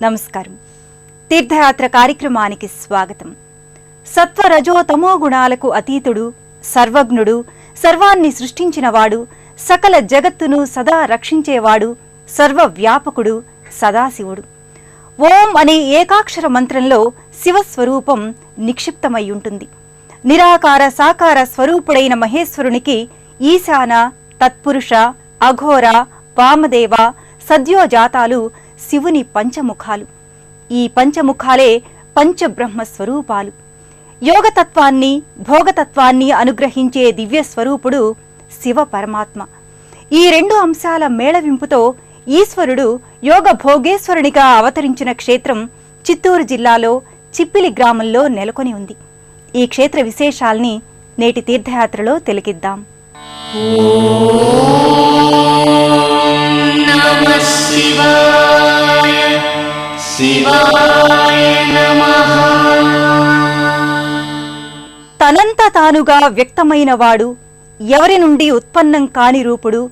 నమస్కారం. తీర్థయాత్ర కార్యక్రమానికి స్వాగతం. సత్వ రజో తమో గుణాలకు అతీతుడు, సర్వజ్ఞుడు, సర్వాన్ని సృష్టించినవాడు, సకల జగత్తును సదా రక్షించేవాడు, సర్వవ్యాపకుడు సదాశివుడు. ఓం అనే ఏకాక్షర మంత్రంలో శివస్వరూపం నిక్షిప్తమై ఉంటుంది. నిరాకార సాకార స్వరూపుడైన మహేశ్వరునికి ఈశాన, తత్పురుష, అఘోర, వామదేవ, సద్యోజాతాలు శివుని పంచముఖాలు. ఈ పంచముఖాలే పంచబ్రహ్మ స్వరూపాలు. యోగతత్వాన్ని, భోగతత్వాన్ని అనుగ్రహించే దివ్య స్వరూపుడు శివ పరమాత్మ. ఈ రెండు అంశాల మేళవింపుతో ఈశ్వరుడు యోగ భోగేశ్వరునిగా అవతరించిన క్షేత్రం చిత్తూరు జిల్లాలో చిప్పిలి గ్రామంలో నెలకొని ఉంది. ఈ క్షేత్ర విశేషాల్ని నేటి తీర్థయాత్రలో తిలకిద్దాం. తనంత తానుగా వ్యక్తమైనవాడు, ఎవరి నుండి ఉత్పన్నం కాని రూపుడు,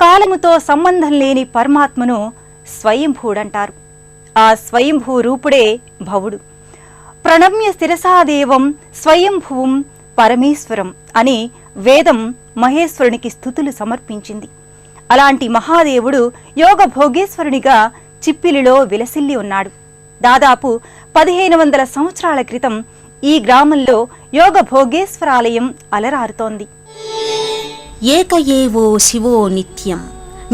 కాలముతో సంబంధం లేని పరమాత్మను స్వయంభూడంటారు. ఆ స్వయంభూ రూపుడే భవుడు. ప్రణమ్య శిరసాదేవం స్వయంభువం పరమేశ్వరం అని వేదం మహేశ్వరునికి స్తుతులు సమర్పించింది. అలాంటి మహాదేవుడు యోగ భోగేశ్వరునిగా చిప్పిలిలో విలసిల్లి ఉన్నాడు. దాదాపు 1500 సంవత్సరాల క్రితం ఈ గ్రామంలో యోగ భోగేశ్వరాలయం అలరారుతోంది. ఏక ఏవో శివో నిత్యం,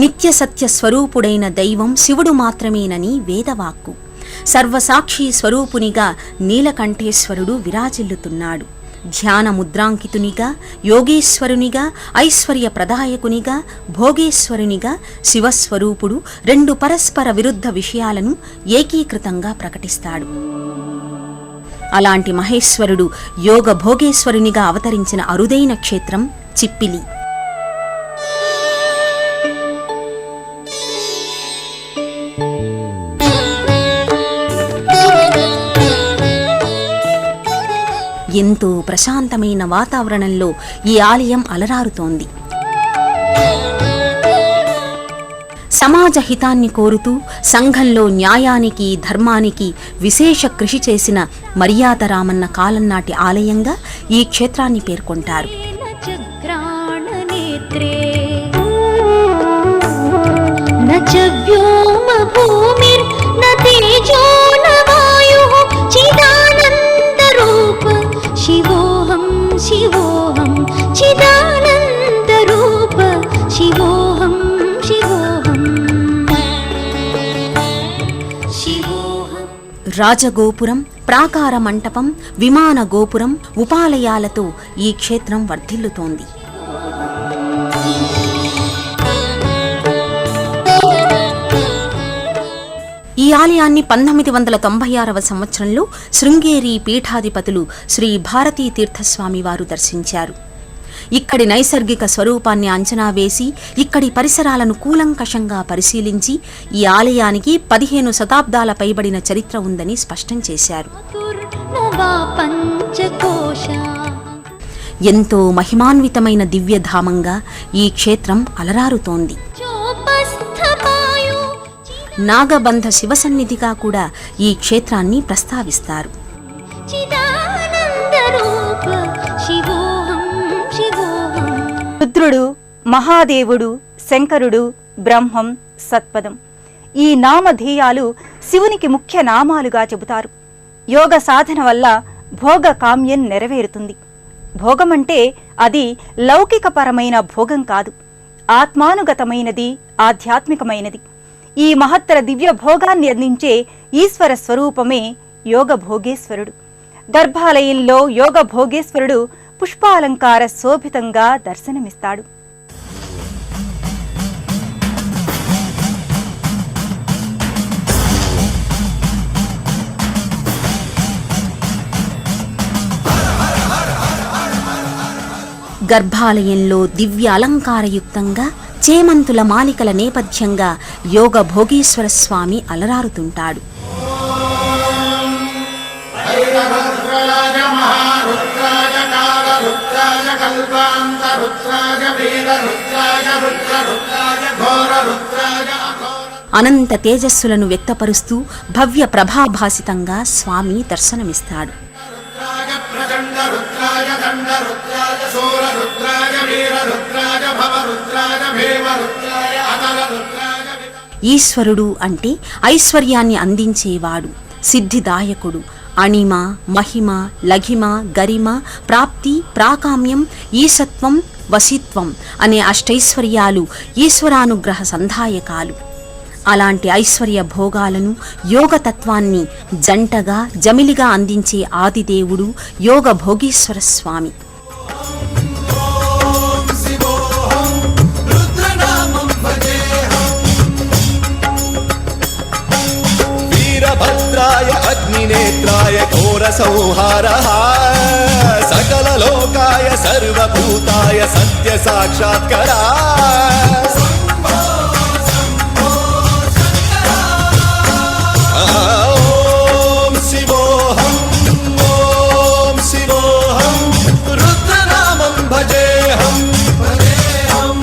నిత్య సత్య స్వరూపుడైన దైవం శివుడు మాత్రమేనని వేదవాక్కు. సర్వసాక్షి స్వరూపునిగా నీలకంఠేశ్వరుడు విరాజిల్లుతున్నాడు. ధ్యాన ముద్రాంకితునిగా, యోగేశ్వరునిగా, ఐశ్వర్య ప్రదాయకునిగా, భోగేశ్వరునిగా శివస్వరూపుడు రెండు పరస్పర విరుద్ధ విషయాలను ఏకీకృతంగా ప్రకటిస్తాడు. అలాంటి మహేశ్వరుడు యోగ భోగేశ్వరునిగా అవతరించిన అరుదైన క్షేత్రం చిప్పిలి. ఎంతో ప్రశాంతమైన వాతావరణంలో ఈ ఆలయం అలరారుతోంది. సమాజ హితాన్ని కోరుతూ సంఘంలో న్యాయానికి, ధర్మానికి విశేష కృషి చేసిన మర్యాదరామన్న కాలం నాటి ఆలయంగా ఈ క్షేత్రాన్ని పేర్కొంటారు. శివోహం శివోహం చిదానంద రూప శివోహం శివోహం శివోహం. రాజగోపురం, ప్రాకార మంటపం, విమాన గోపురం, ఉపాలయాలతో ఈ క్షేత్రం వర్ధిల్లుతోంది. ఈ ఆలయాన్ని 1996వ సంవత్సరంలో శృంగేరి పీఠాధిపతులు శ్రీ భారతీ తీర్థస్వామి వారు దర్శించారు. ఇక్కడి నైసర్గిక స్వరూపాన్ని అంచనా వేసి, ఇక్కడి పరిసరాలను కూలంకషంగా పరిశీలించి ఈ ఆలయానికి 15 శతాబ్దాల పైబడిన చరిత్ర ఉందని స్పష్టం చేశారు. ఎంతో మహిమాన్వితమైన దివ్యధామంగా ఈ క్షేత్రం అలరారుతోంది. నాగబంధ శివసన్నిధిగా కూడా ఈ క్షేత్రాన్ని ప్రస్తావిస్తారు. రుద్రుడు, మహాదేవుడు, శంకరుడు, బ్రహ్మం, సత్పదం ఈ నామధేయాలు శివునికి ముఖ్య నామాలుగా చెబుతారు. యోగ సాధన వల్ల భోగ కామ్యం నెరవేరుతుంది. భోగమంటే అది లౌకికపరమైన భోగం కాదు, ఆత్మానుగతమైనది, ఆధ్యాత్మికమైనది. ఈ మహత్తర దివ్య భోగాన్ని అందించే ఈశ్వర స్వరూపమే యోగ భోగేశ్వరుడు. గర్భాలయంలో యోగ భోగేశ్వరుడు పుష్పాలంకార శోభితంగా దర్శనమిస్తాడు. గర్భాలయంలో దివ్య అలంకారయుక్తంగా చేమంతుల మాలికల నేపథ్యంగా యోగ భోగేశ్వర స్వామి అలరారుతుంటాడు. అనంత తేజస్సులను వ్యక్తపరుస్తూ భవ్య ప్రభాభాసితంగా స్వామి దర్శనమిస్తాడు. ఈశ్వరుడు అంటే ఐశ్వర్యాన్ని అందించేవాడు, సిద్ధిదాయకుడు, అణిమ, మహిమ, లఘిమ, గరిమ, ప్రాప్తి, ప్రాకామ్యం, ఈశత్వం, వశిత్వం అనే అష్టైశ్వర్యాలు ఈశ్వరానుగ్రహ సంధాయకాలు. అలాంటి ఐశ్వర్య భోగాలను, యోగతత్వాన్ని జంటగా జమిలిగా అందించే ఆదిదేవుడు యోగ భోగీశ్వర స్వామి. వీరభద్రాయ అగ్నినేత్రాయ ఘోర సంహారః సకలలోకాయ సర్వభూతాయ సత్య సాక్షాత్కరా. ఓం శివోహం ఓం శివోహం రుద్రనామం భజేహం భజేహం.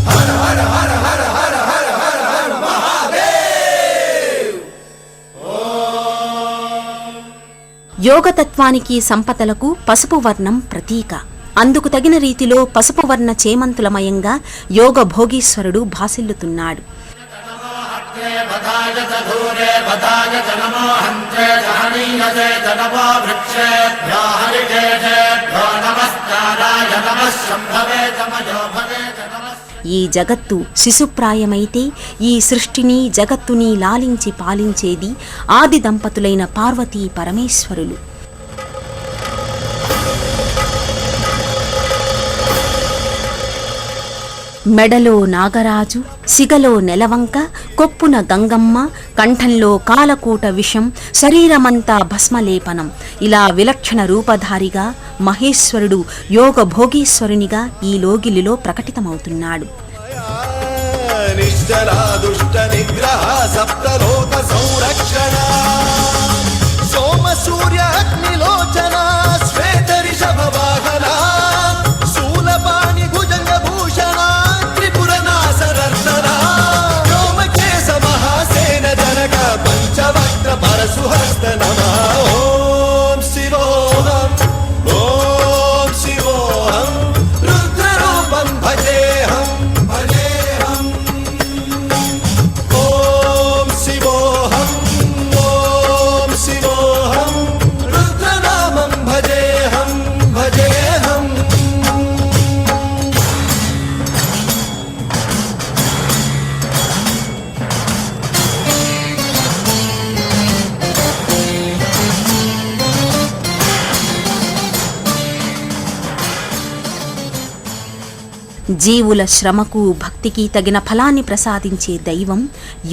హర హర హర హర హర హర హర హర మహాదేవ్. యోగతత్వానికి సంపదలకు పసుపు వర్ణం ప్రతీక. అందుకు తగిన రీతిలో పసుపు వర్ణ చేమంతులమయంగా యోగ భోగీశ్వరుడు భాసిల్లుతున్నాడు. ఈ జగత్తు శిశుప్రాయమైతే ఈ సృష్టిని జగత్తుని లాలించి పాలించేది ఆది దంపతులైన పార్వతీ పరమేశ్వరులు. మెడలో నాగరాజు, సిగలో నెలవంక, కొప్పున గంగమ్మ, కంఠంలో కాలకూట విషం, శరీరమంతా భస్మలేపనం, ఇలా విలక్షణ రూపధారిగా మహేశ్వరుడు యోగ భోగీశ్వరునిగా ఈ లోగిలిలో ప్రకటితమవుతున్నాడు. నిశ్చలా దుష్ట నిగ్రహ సప్తలోక సంరక్షణ సోమ సూర్య అగ్నిలోచన శ్వేత రిషభ వాహన శూలపాణి భుజంగ భూషణ త్రిపుర నాశరర్ధన వ్యోమకేశ మహాసేన జనక పంచవక్త్ర పరశుహస్త నమః. ఓం శివోహం ఓం శివోహం రుద్రరూపం భజేహం భజేహం. ఓం శివోహం ఓం శివోహం రుద్రనామం భజేహం భజేహం. జీవుల శ్రమకు భక్తికి తగిన ఫలాన్ని ప్రసాదించే దైవం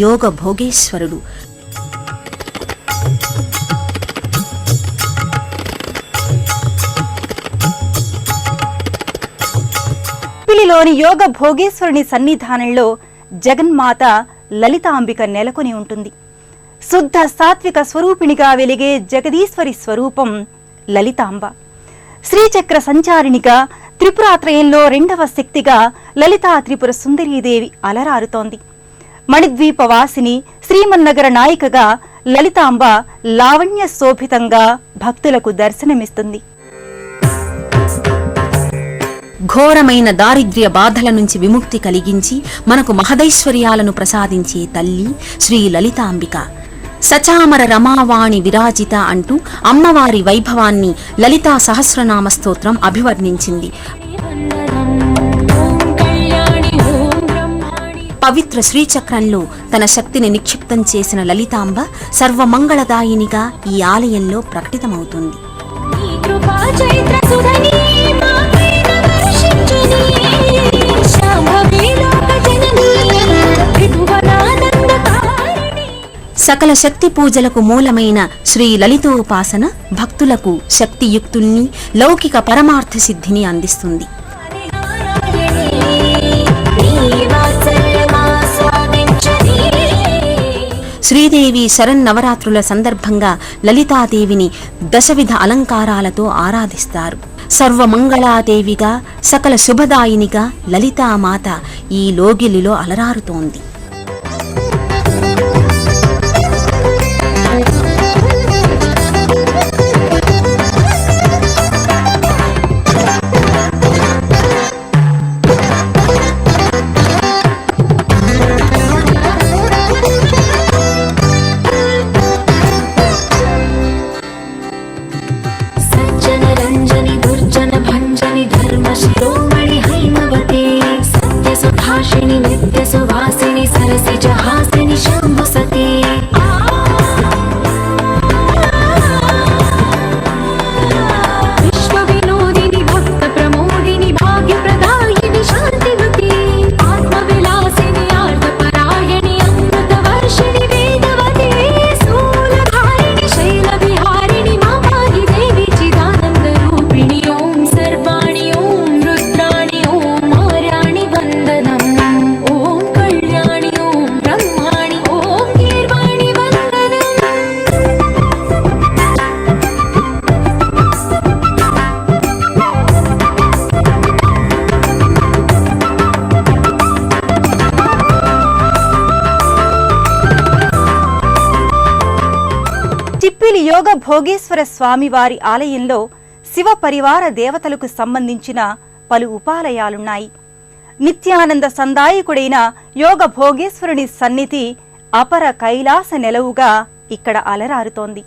యోగ భోగేశ్వరుడు. పిలిలోని యోగ భోగేశ్వరుని సన్నిధానంలో జగన్మాత లలితాంబిక నెలకొని ఉంటుంది. శుద్ధ సాత్విక స్వరూపిణిగా వెలిగే జగదీశ్వరి స్వరూపం లలితాంబ. శ్రీచక్ర సంచారిణిగా త్రిపురాత్రయంలో రెండవ శక్తిగా లలితా త్రిపుర సుందరీదేవి అలరారుతోంది. మణిద్వీప వాసిని శ్రీమన్నగర నాయికగా లలితాంబ లావణ్య శోభితంగా భక్తులకు దర్శనమిస్తుంది. ఘోరమైన దారిద్ర్య బాధల నుంచి విముక్తి కలిగించి మనకు మహదైశ్వర్యాలను ప్రసాదించే తల్లి శ్రీ లలితాంబిక. సచామర రమావాణి విరాజిత అంటూ అమ్మవారి వైభవాన్ని లలితా సహస్రనామ స్తోత్రం అభివర్ణించింది. పవిత్ర శ్రీచక్రంలో తన శక్తిని నిక్షిప్తం చేసిన లలితాంబ సర్వమంగళదాయినిగా ఈ ఆలయంలో ప్రకటితమవుతుంది. సకల శక్తి పూజలకు మూలమైన శ్రీ లలితోపాసన భక్తులకు శక్తియుక్తుల్ని, లౌకిక పరమార్థ సిద్ధిని అందిస్తుంది. శ్రీదేవి శరన్నవరాత్రుల సందర్భంగా లలితాదేవిని దశవిధ అలంకారాలతో ఆరాధిస్తారు. సర్వమంగళాదేవిగా, సకల శుభదాయినిగా లలితామాత ఈ లోగిలిలో అలరారుతోంది. भाषिणि नित्यसुवासिनि सरसिजहासिनि शम्भुसती विश्वविनोदिनि भक्तप्रमोदिनि भाग्यप्रदायिनि शान्तिवती आत्मविलासिनि आर्तपरायणि अमृतवर्षिणि वेदवती स्थूलधारिणि शैलविहारिणि मामाहि देवी चिदानन्दरूपिणि ॐ सर्वाणि ॐ रुद्राणि ॐ आर्याणि वन्दनम् ॐ कल्याणि ॐ ब्रह्माणि ॐ गीर्वाणि वन्दनम् చిప్పిలి యోగ భోగేశ్వర స్వామివారి ఆలయంలో శివ పరివార దేవతలకు సంబంధించిన పలు ఉపాలయాలున్నాయి. నిత్యానంద సందాయకుడైన యోగ భోగేశ్వరుని సన్నిధి అపర కైలాస నెలవుగా ఇక్కడ అలరారుతోంది.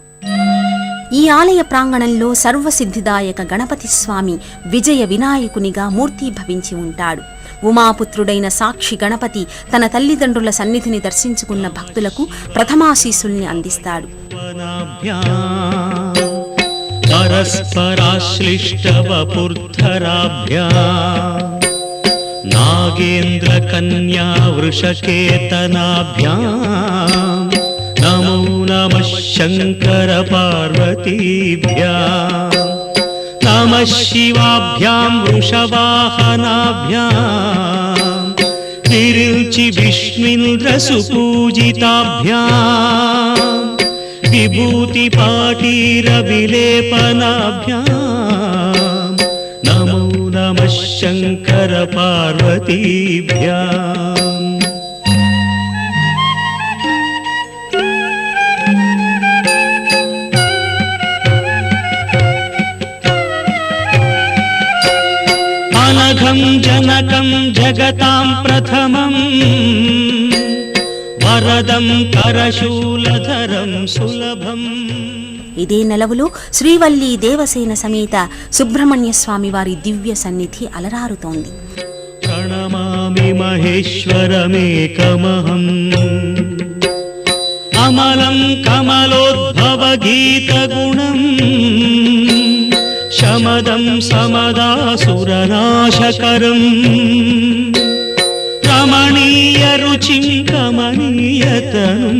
ఈ ఆలయ ప్రాంగణంలో సర్వసిద్ధిదాయక గణపతి స్వామి విజయ వినాయకునిగా మూర్తీభవించి ఉంటాడు. ఉమాపుత్రుడైన సాక్షి గణపతి తన తల్లిదండ్రుల సన్నిధిని దర్శించుకున్న భక్తులకు ప్రథమాశీస్సుల్ని అందిస్తాడు. పరస్పరాశ్లిష్టవపుర్ధరాభ్యాం నాగేంద్ర కన్యా వృషకేతనాభ్యాం నమో నమః శంకర పార్వతీభ్యాం నమః శివాభ్యాం వృషవాహనాభ్యాం విరుచి విష్ణుంద్ర సుపూజితాభ్యాం విభూతి పాటీర విలేపనాభ్యాం నమో నమః శంకర పార్వతీభ్యాం అనఘం జనకం జగతాం ప్రథమం వరదం కరశూలధరం సులభం. ఇదే నెలవులో శ్రీవల్లి దేవసేన సమేత సుబ్రహ్మణ్య స్వామి వారి దివ్య సన్నిధి అలరారుతోంది. ప్రణమామి మహేశ్వరమేకమహం అమలం కమలోద్భవ గీత గుణం శమదం సమదాసురనాశకరం రమణీయ రుచిం కమనీయతనం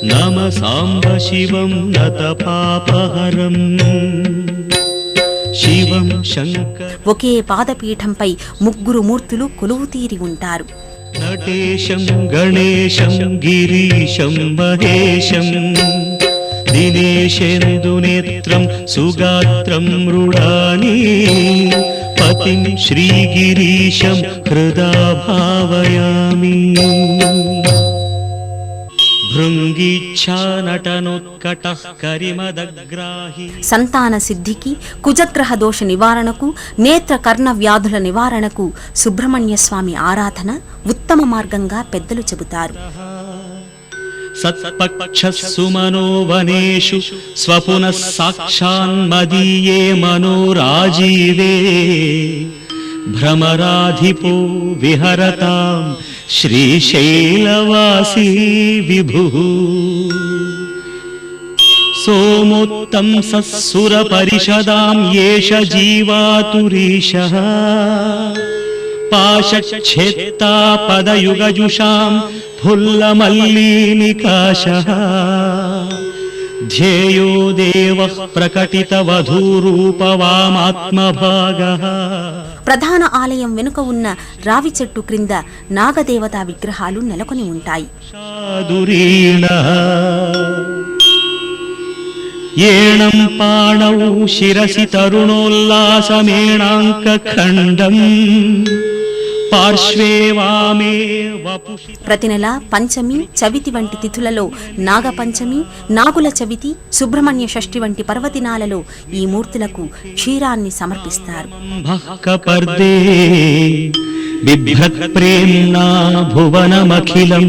నమ సాంబ శివం నత పాపహరం శివం శంకర. ఒకే పాదపీఠంపై ముగ్గురు మూర్తులు కొలువుతీరి ఉంటారు. నటేశం గణేశం గిరీశం మహేశం దినేశేందునేత్రం సుగాత్రం మృడాని పతిం శ్రీగిరీశం హృదా భావయామి. భృంగీచ్ఛానటనోత్కటః కరిమదగ్రాహి. సంతాన సిద్ధికి, కుజగ్రహ దోష నివారణకు, నేత్ర కర్ణ వ్యాధుల నివారణకు సుబ్రహ్మణ్య స్వామి ఆరాధన ఉత్తమ మార్గంగా పెద్దలు చెబుతారు. సత్పక్షస్సు మనోవనేషు స్వపునః సాక్షాన్మదీయే మనోరాజీవే భ్రమరాధిపో విహరతాం శ్రీశైలవాసీ విభుః. సోమోత్తం సస్సురపరిషదాం యేష జీవాతురీశః పాశచ్ఛేత్తా పదయుగజుషాం ఫుల్లమల్లీనికాశః ధ్యేయో దేవః ప్రకటితవధూరూపవామాత్మభాగః. ప్రధాన ఆలయం వెనుక ఉన్న రావి చెట్టు క్రింద నాగదేవతా విగ్రహాలు నెలకొని ఉంటాయి. శాదురీణః ఏణం పాణౌ శిరసి తరుణోల్లాసమేణాంకఖండం పార్శ్వే వామే వపుషి. ప్రతి నెల పంచమి, చవితి వంటి తిథులలో నాగపంచమి, నాగుల చవితి, సుబ్రహ్మణ్య షష్ఠి వంటి పర్వదినాలలో ఈ మూర్తులకు క్షీరాన్ని సమర్పిస్తారు. కపర్దే బిభ్రత్ ప్రేమ్నా భువనమఖిలం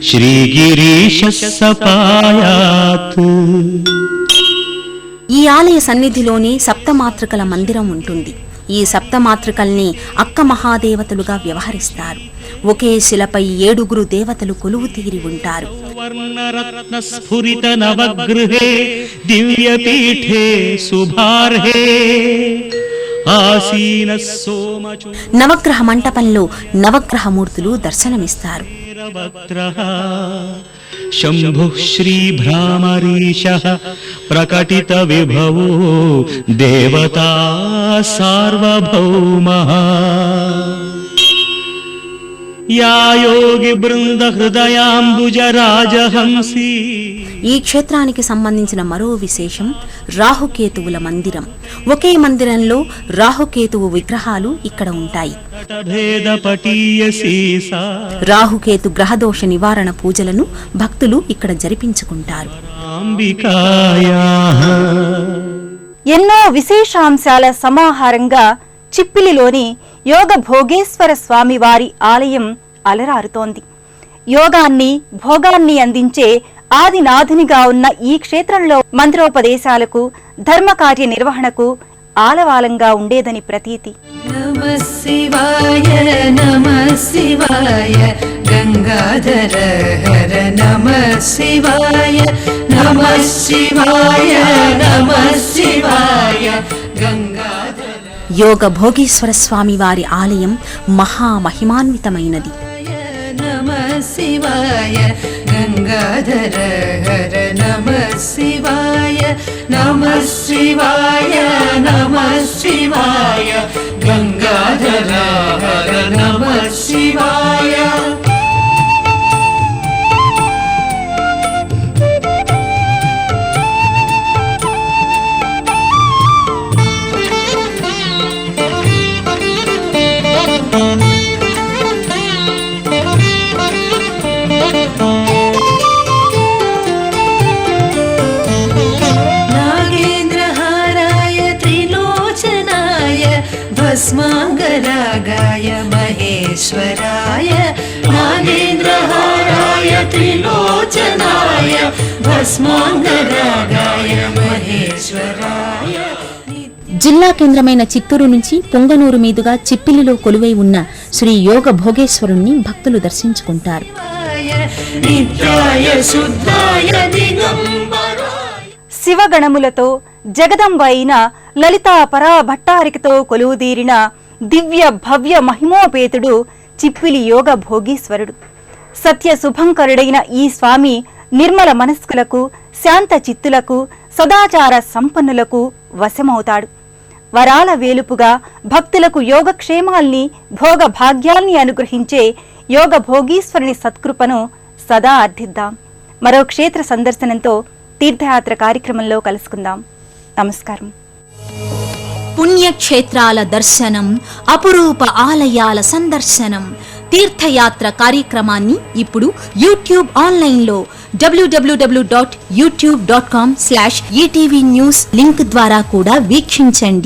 శ్రీగిరీశః సపాయాత్. ఈ ఆలయ సన్నిధిలోనే సప్తమాతృకల మందిరం ఉంటుంది. ఈ సప్తమాతృకల్ని అక్క మహాదేవతలుగా వ్యవహరిస్తారు. ఒకే శిలపై 7 దేవతలు కొలువు తీరి ఉంటారు. వర్ణరత్న స్ఫురిత నవగృహే దివ్యపీఠే శుభార్హే ఆసీన సోమచు నవగ్రహ మంటపంలో నవగ్రహమూర్తులు దర్శనమిస్తారు. శంభు శ్రీ భ్రామరీశః ప్రకటిత విభవో దేవతా సార్వభౌమః యా యోగి బృంద హృదయాంబుజ రాజహంసీ. ఈ క్షేత్రానికి సంబంధించిన మరో విశేషం రాహుకేతువుల మందిరం. ఒకే మందిరంలో రాహుకేతువు విగ్రహాలు ఇక్కడ ఉంటాయి. రాహుకేతు గ్రహదోష నివారణ పూజలను భక్తులు ఇక్కడ జరిపించుకుంటారు. ఎన్నో విశేషాంశాల సమాహారంగా చిప్పిలిలోని యోగ భోగేశ్వర స్వామి వారి ఆలయం అలరారుతోంది. యోగాన్ని భోగాన్ని అందించే ఆదినాథునిగా ఉన్న ఈ క్షేత్రంలో మంత్రోపదేశాలకు ధర్మకార్య నిర్వహణకు ఆలవాలంగా ఉండేదని ప్రతీతి. నమః శివాయ గంగాధర హర నమః శివాయ గంగాధర. యోగ భోగేశ్వర స్వామి వారి ఆలయం మహామహిమాన్వితమైనది. నమః శివాయ గంగాధర హర నమః శివాయ గంగాధర హర నమః శివాయ. నాగేంద్రహారాయ త్రిలోచనాయ భస్మాంగరాగాయ మహేశ్వరాయ. నాగేంద్రహారాయ త్రిలోచనాయ భస్మాంగరాగాయ మహేశ్వరాయ. జిల్లా కేంద్రమైన చిత్తూరు నుంచి పొంగనూరు మీదుగా చిప్పిలిలో కొలువై ఉన్న శ్రీ యోగ భోగేశ్వరుణ్ణి భక్తులు దర్శించుకుంటారు. నిత్యాయ శుద్ధాయ దిగంబరాయ. శివగణములతో జగదంబ అయిన లలితా పరాభట్టారికతో కొలువుదీరిన దివ్య భవ్య మహిమోపేతుడు చిప్పిలి యోగ భోగీశ్వరుడు. సత్య శుభంకరుడైన ఈ స్వామి నిర్మల మనస్కులకు, శాంత చిత్తులకు, సదాచార సంపన్నులకు వశమవుతాడు. వరాల వేలుపుగా భక్తులకు యోగక్షేమాల్ని, భోగ భాగ్యాల్ని అనుగ్రహించే యోగ భోగీశ్వరుని సత్కృపను సదా అర్థిద్దాం. మరో క్షేత్ర సందర్శనంతో తీర్థయాత్ర కార్యక్రమంలో కలుసుకుందాం. నమస్కారం. పుణ్యక్షేత్రాల దర్శనం, అపురూప ఆలయాల సందర్శనం, తీర్థయాత్ర కార్యక్రమాన్ని ఇప్పుడు యూట్యూబ్ ఆన్లైన్లో www.youtube.com/ETV News లింక్ ద్వారా కూడా వీక్షించండి.